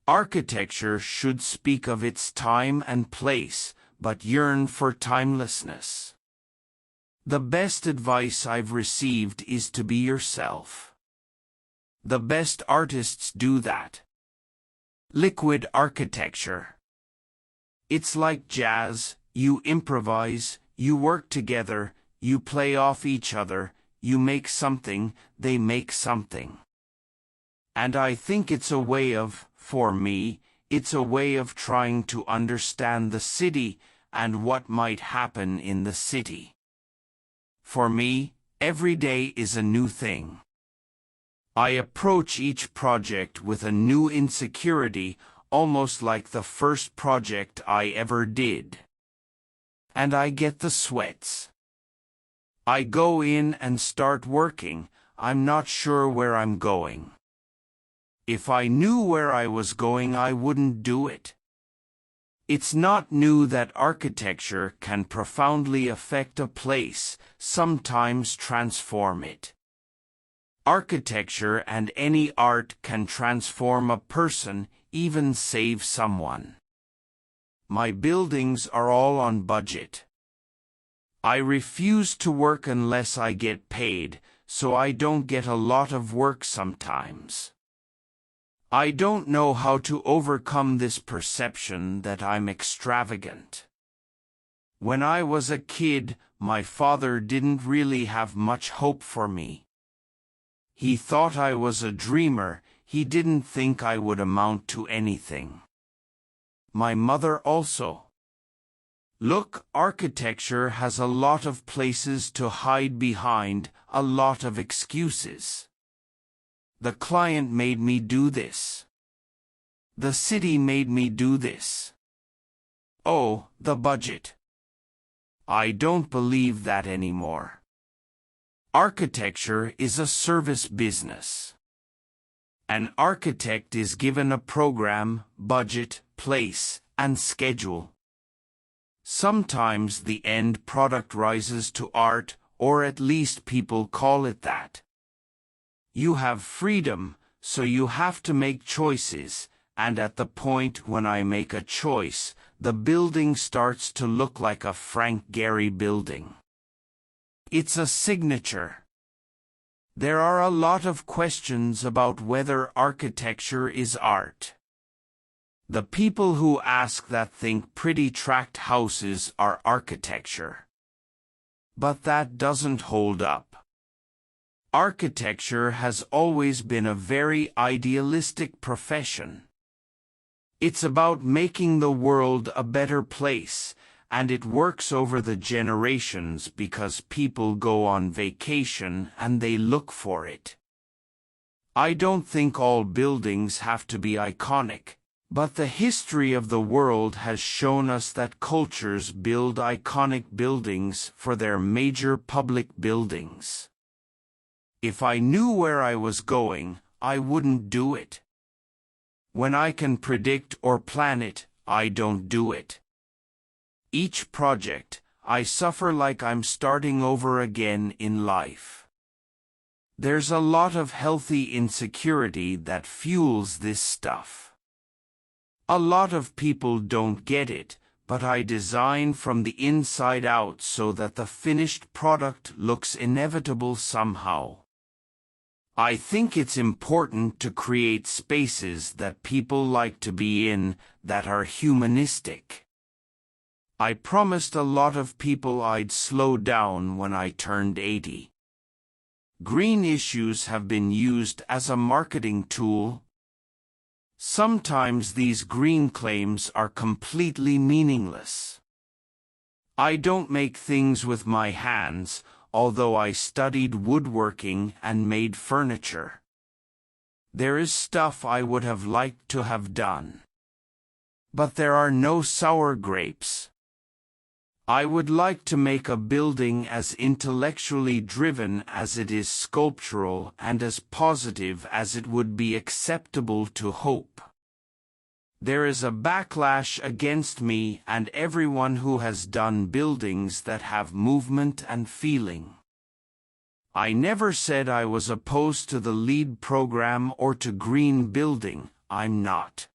Architecture should speak of its time and place, but yearn for timelessness. The best advice I've received is to be yourself. The best artists do that. Liquid architecture. It's like jazz, you improvise, you work together, you play off each other, you make something, they make something. And I think it's a way of, for me, it's a way of trying to understand the city and what might happen in the city. For me, every day is a new thing. I approach each project with a new insecurity, almost like the first project I ever did. And I get the sweats. I go in and start working, I'm not sure where I'm going. If I knew where I was going, I wouldn't do it. It's not new that architecture can profoundly affect a place, sometimes transform it. Architecture and any art can transform a person, even save someone. My buildings are all on budget. I refuse to work unless I get paid, so I don't get a lot of work sometimes. I don't know how to overcome this perception that I'm extravagant. When I was a kid, my father didn't really have much hope for me. He thought I was a dreamer, he didn't think I would amount to anything. My mother also. Look, architecture has a lot of places to hide behind, a lot of excuses. The client made me do this. The city made me do this. Oh, the budget. I don't believe that anymore. Architecture is a service business. An architect is given a program, budget, place, and schedule. Sometimes the end product rises to art, or at least people call it that. You have freedom, so you have to make choices, and at the point when I make a choice, the building starts to look like a Frank Gehry building. It's a signature. There are a lot of questions about whether architecture is art. The people who ask that think pretty tract houses are architecture. But that doesn't hold up. Architecture has always been a very idealistic profession. It's about making the world a better place, and it works over the generations because people go on vacation and they look for it. I don't think all buildings have to be iconic, but the history of the world has shown us that cultures build iconic buildings for their major public buildings. If I knew where I was going, I wouldn't do it. When I can predict or plan it, I don't do it. Each project, I suffer like I'm starting over again in life. There's a lot of healthy insecurity that fuels this stuff. A lot of people don't get it, but I design from the inside out so that the finished product looks inevitable somehow. I think it's important to create spaces that people like to be in, that are humanistic. I promised a lot of people I'd slow down when I turned 80. Green issues have been used as a marketing tool. Sometimes these green claims are completely meaningless. I don't make things with my hands, although I studied woodworking and made furniture. There is stuff I would have liked to have done. But there are no sour grapes. I would like to make a building as intellectually driven as it is sculptural and as positive as it would be acceptable to hope. There is a backlash against me and everyone who has done buildings that have movement and feeling. I never said I was opposed to the LEED program or to green building, I'm not.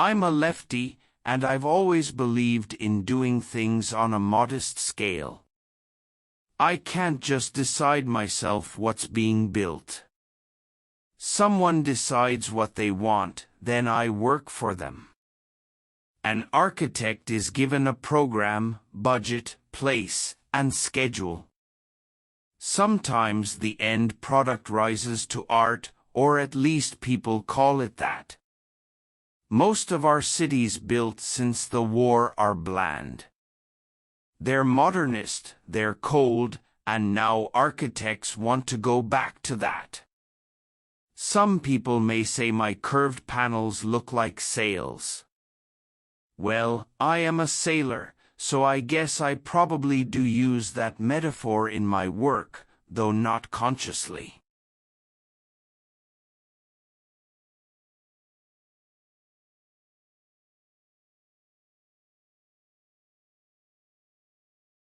I'm a lefty, and I've always believed in doing things on a modest scale. I can't just decide myself what's being built. Someone decides what they want, then I work for them. An architect is given a program, budget, place, and schedule. Sometimes the end product rises to art, or at least people call it that. Most of our cities built since the war are bland. They're modernist, they're cold, and now architects want to go back to that. Some people may say my curved panels look like sails. Well, I am a sailor, so I guess I probably do use that metaphor in my work, though not consciously.